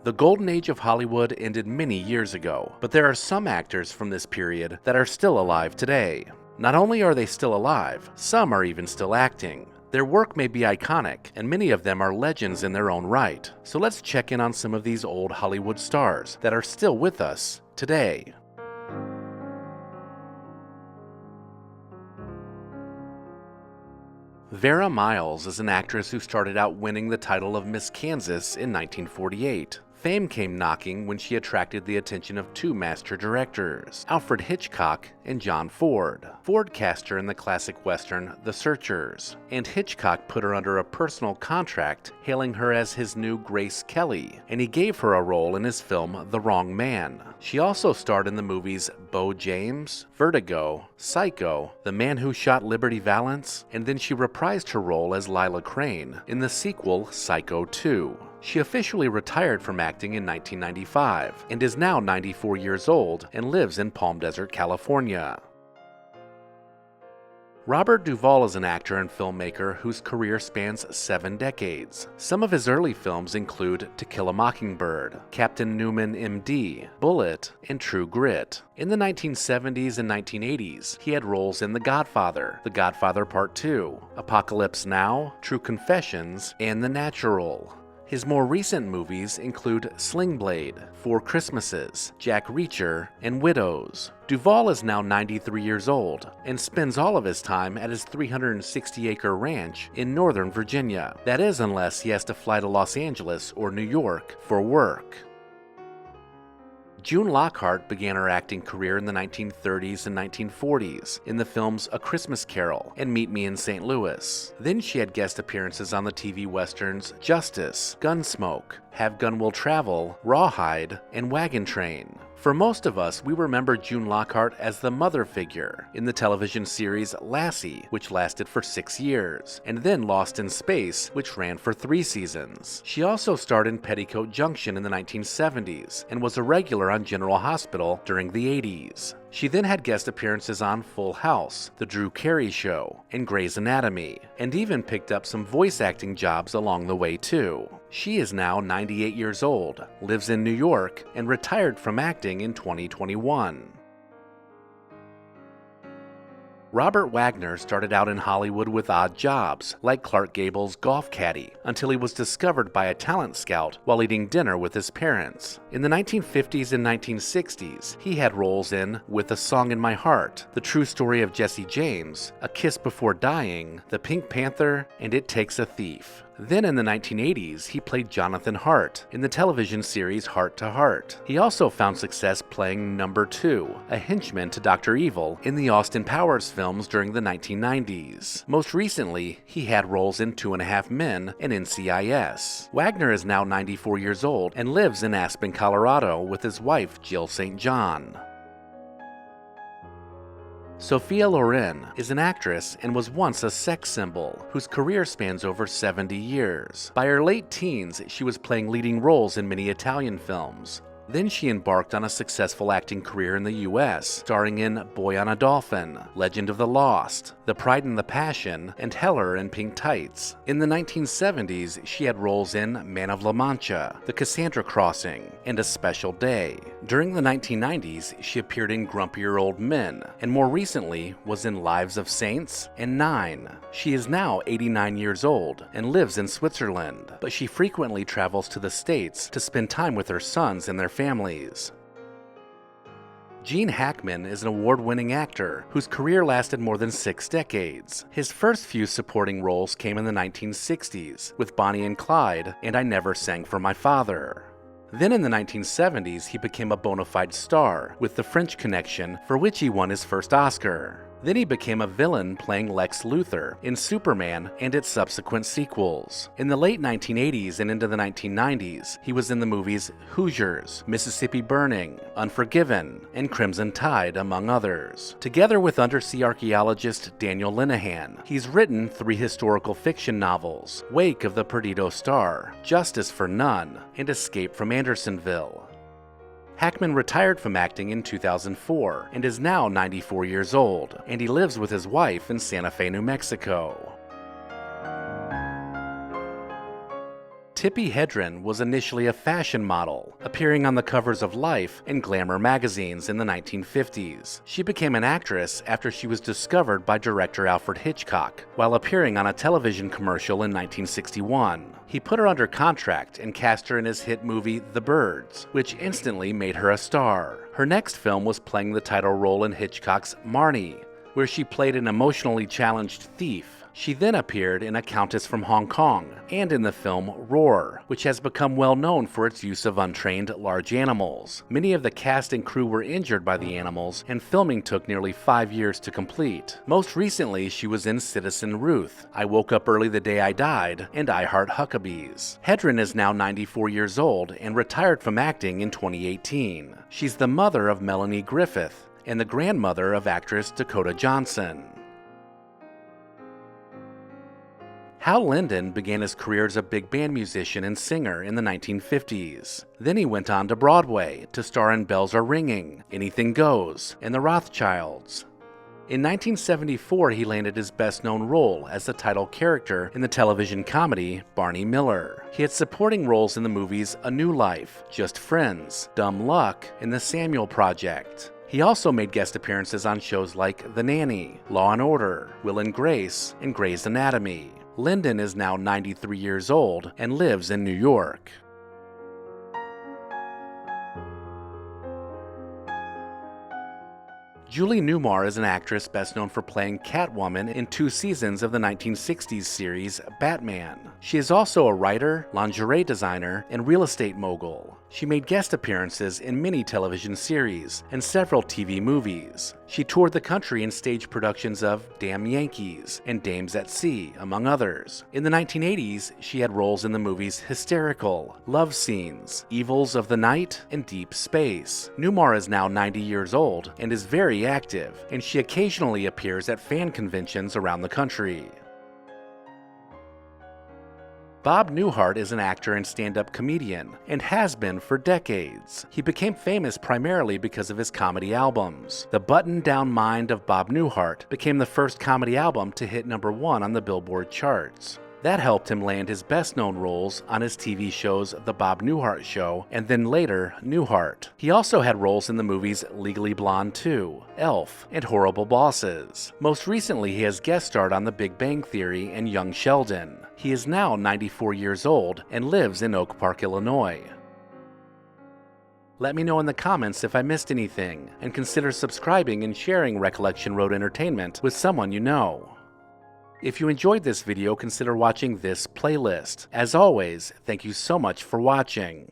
The golden age of Hollywood ended many years ago, but there are some actors from this period that are still alive today. Not only are they still alive, some are even still acting. Their work may be iconic, and many of them are legends in their own right. So let's check in on some of these old Hollywood stars that are still with us today. Vera Miles is an actress who started out winning the title of Miss Kansas in 1948. Fame came knocking when she attracted the attention of two master directors, Alfred Hitchcock and John Ford. Ford cast her in the classic western The Searchers, and Hitchcock put her under a personal contract, hailing her as his new Grace Kelly, and he gave her a role in his film The Wrong Man. She also starred in the movies Beau James, Vertigo, Psycho, The Man Who Shot Liberty Valance, and then she reprised her role as Lila Crane in the sequel Psycho 2. She officially retired from acting in 1995 and is now 94 years old and lives in Palm Desert, California. Robert Duval is an actor and filmmaker whose career spans 7 decades. Some of his early films include To Kill a Mockingbird, Captain Newman, M.D., Bullet, and True Grit. In the 1970s and 1980s, he had roles in The Godfather, The Godfather Part 2, Apocalypse Now, True Confessions, and The Natural. His more recent movies include Sling Blade, Four Christmases, Jack Reacher, and Widows. Duval is now 93 years old and spends all of his time at his 360-acre ranch in Northern Virginia. That is, unless he has to fly to Los Angeles or New York for work. June Lockhart began her acting career in the 1930s and 1940s in the films A Christmas Carol and Meet Me in St. Louis. Then she had guest appearances on the TV westerns Justice, Gunsmoke, Have Gun Will Travel, Rawhide, and Wagon Train. For most of us, we remember June Lockhart as the mother figure in the television series Lassie, which lasted for 6 years, and then Lost in Space, which ran for 3 seasons. She also starred in Petticoat Junction in the 1970s, and was a regular on General Hospital during the 80s. She then had guest appearances on Full House, The Drew Carey Show, and Grey's Anatomy, and even picked up some voice acting jobs along the way too. She is now 98 years old, lives in New York, and retired from acting in 2021. Robert Wagner started out in Hollywood with odd jobs, like Clark Gable's golf caddy, until he was discovered by a talent scout while eating dinner with his parents. In the 1950s and 1960s, he had roles in With a Song in My Heart, The True Story of Jesse James, A Kiss Before Dying, The Pink Panther, and It Takes a Thief. Then in the 1980s, he played Jonathan Hart in the television series Heart to Heart. He also found success playing Number 2, a henchman to Dr. Evil, in the Austin Powers films during the 1990s. Most recently, he had roles in 2.5 Men and NCIS. Wagner is now 94 years old and lives in Aspen, Colorado with his wife, Jill St. John. Sophia Loren is an actress and was once a sex symbol, whose career spans over 70 years. By her late teens, she was playing leading roles in many Italian films. Then she embarked on a successful acting career in the U.S., starring in Boy on a Dolphin, Legend of the Lost, The Pride and the Passion, and Heller in Pink Tights. In the 1970s, she had roles in Man of La Mancha, The Cassandra Crossing, and A Special Day. During the 1990s, she appeared in Grumpier Old Men, and more recently was in Lives of Saints and 9. She is now 89 years old and lives in Switzerland, but she frequently travels to the States to spend time with her sons and their families. Gene Hackman is an award-winning actor whose career lasted more than 6 decades. His first few supporting roles came in the 1960s with Bonnie and Clyde and I Never Sang for My Father. Then in the 1970s, he became a bona fide star with The French Connection, for which he won his first Oscar. Then he became a villain playing Lex Luthor in Superman and its subsequent sequels. In the late 1980s and into the 1990s, he was in the movies Hoosiers, Mississippi Burning, Unforgiven, and Crimson Tide, among others. Together with undersea archaeologist Daniel Linehan, he's written 3 historical fiction novels, Wake of the Perdido Star, Justice for None, and Escape from Andersonville. Hackman retired from acting in 2004 and is now 94 years old, and he lives with his wife in Santa Fe, New Mexico. Tippi Hedren was initially a fashion model, appearing on the covers of Life and Glamour magazines in the 1950s. She became an actress after she was discovered by director Alfred Hitchcock while appearing on a television commercial in 1961. He put her under contract and cast her in his hit movie The Birds, which instantly made her a star. Her next film was playing the title role in Hitchcock's Marnie, where she played an emotionally challenged thief. She then appeared in A Countess from Hong Kong and in the film Roar, which has become well known for its use of untrained large animals. Many of the cast and crew were injured by the animals, and filming took nearly 5 years to complete. Most recently, she was in Citizen Ruth, I Woke Up Early the Day I Died, and I Heart Huckabees. Hedren is now 94 years old and retired from acting in 2018. She's the mother of Melanie Griffith and the grandmother of actress Dakota Johnson. Hal Lyndon began his career as a big band musician and singer in the 1950s. Then he went on to Broadway to star in Bells Are Ringing, Anything Goes, and The Rothschilds. In 1974, he landed his best-known role as the title character in the television comedy Barney Miller. He had supporting roles in the movies A New Life, Just Friends, Dumb Luck, and The Samuel Project. He also made guest appearances on shows like The Nanny, Law & Order, Will and Grace, and Grey's Anatomy. Lyndon is now 93 years old and lives in New York. Julie Newmar is an actress best known for playing Catwoman in 2 seasons of the 1960s series Batman. She is also a writer, lingerie designer, and real estate mogul. She made guest appearances in many television series and several TV movies. She toured the country in stage productions of Damn Yankees and Dames at Sea, among others. In the 1980s, she had roles in the movies Hysterical, Love Scenes, Evils of the Night, and Deep Space. Newmar is now 90 years old and is very active, and she occasionally appears at fan conventions around the country. Bob Newhart is an actor and stand-up comedian, and has been for decades. He became famous primarily because of his comedy albums. The Button-Down Mind of Bob Newhart became the first comedy album to hit #1 on the Billboard charts. That helped him land his best-known roles on his TV shows The Bob Newhart Show and then later Newhart. He also had roles in the movies Legally Blonde 2, Elf, and Horrible Bosses. Most recently, he has guest starred on The Big Bang Theory and Young Sheldon. He is now 94 years old and lives in Oak Park, Illinois. Let me know in the comments if I missed anything, and consider subscribing and sharing Recollection Road Entertainment with someone you know. If you enjoyed this video, consider watching this playlist. As always, thank you so much for watching.